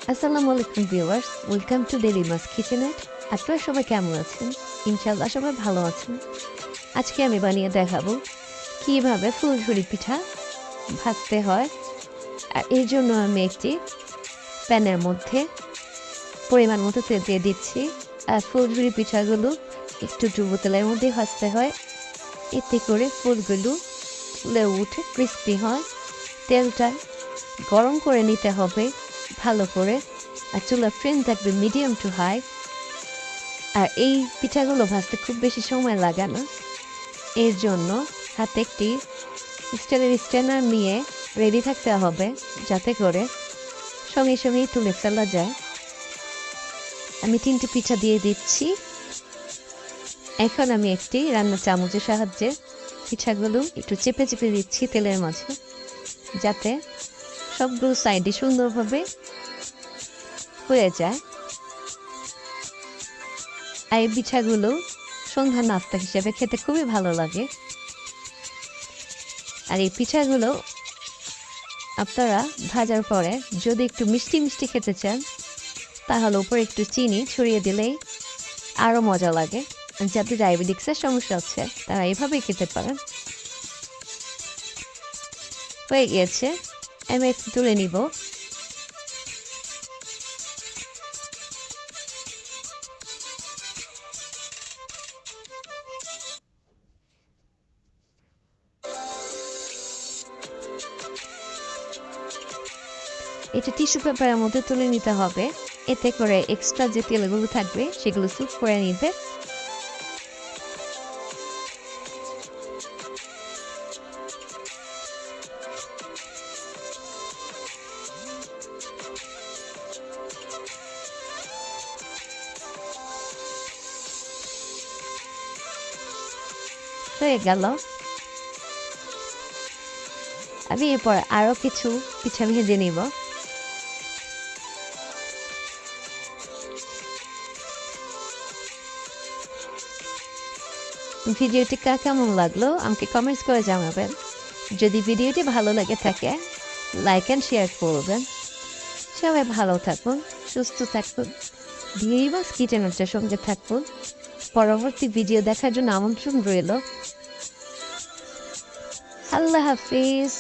আসসালামু আলাইকুম viewers, welcome to ডেলিমাস কিচেনেট। আপনারা সবাই কেমন আছেন? ইনশাল্লাহ সবাই ভালো আছেন। আজকে আমি বানিয়ে দেখাবো কীভাবে ফুলঝুরি পিঠা ভাজতে হয়। আর এর জন্য আমি একটি প্যানের মধ্যে পরিমাণ মতো তেল দিয়ে দিচ্ছি। আর ফুলঝুরি পিঠাগুলো একটু ডুবো তেলের মধ্যে ভাজতে হয়, এতে করে ফুলগুলো ফুলে উঠে ক্রিস্পি হয়। তেলটা গরম করে নিতে হবে ভালো করে, আর চুলার ফ্লেম থাকবে মিডিয়াম টু হাই। আর এই পিঠাগুলো ভাজতে খুব বেশি সময় লাগে না, এর জন্য হাতে একটি স্টিলের স্ট্যান্ডার নিয়ে রেডি থাকতে হবে, যাতে করে সঙ্গে সঙ্গেই তুলে ফেলা যায়। আমি 3টি পিঠা দিয়ে দিচ্ছি। এখন আমি একটি রান্নার চামচের সাহায্যে পিঠাগুলো একটু চেপে চেপে দিচ্ছি তেলের মাঝে, যাতে সবগুলো সাইডে সুন্দরভাবে হয়ে যায়। আর এই পিঠাগুলো সন্ধ্যা নাস্তা হিসেবে খেতে খুবই ভালো লাগে। আর এই পিঠাগুলো আপনারা ভাজার পরে যদি একটু মিষ্টি মিষ্টি খেতে চান, তাহলে উপরে একটু চিনি ছড়িয়ে দিলেই আরও মজা লাগে। যাদের ডায়াবেটিক্সের সমস্যা আছে তারা এভাবেই খেতে পারেন। হয়ে গিয়েছে, আমি একটু তুলে নিব। এটা টিস্যু পেপারের মধ্যে তুলে নিতে হবে, এতে করে এক্সট্রা যে তেলগুলো থাকবে সেগুলো স্যুপ করে নিবে। হয়ে গেল। আমি এরপর আরও কিছু পিঠা ভেজে নিব। ভিডিওটি কেমন লাগলো আমাকে কমেন্টস করে জানাবেন। যদি ভিডিওটি ভালো লেগে থাকে লাইক অ্যান্ড শেয়ার করবেন। সবাই ভালো থাকুন, সুস্থ থাকুন, ডিএইমাস কিচেনের সঙ্গে থাকুন। পরবর্তী ভিডিও দেখার জন্য আমন্ত্রণ রইল। আল্লাহ হাফিজ।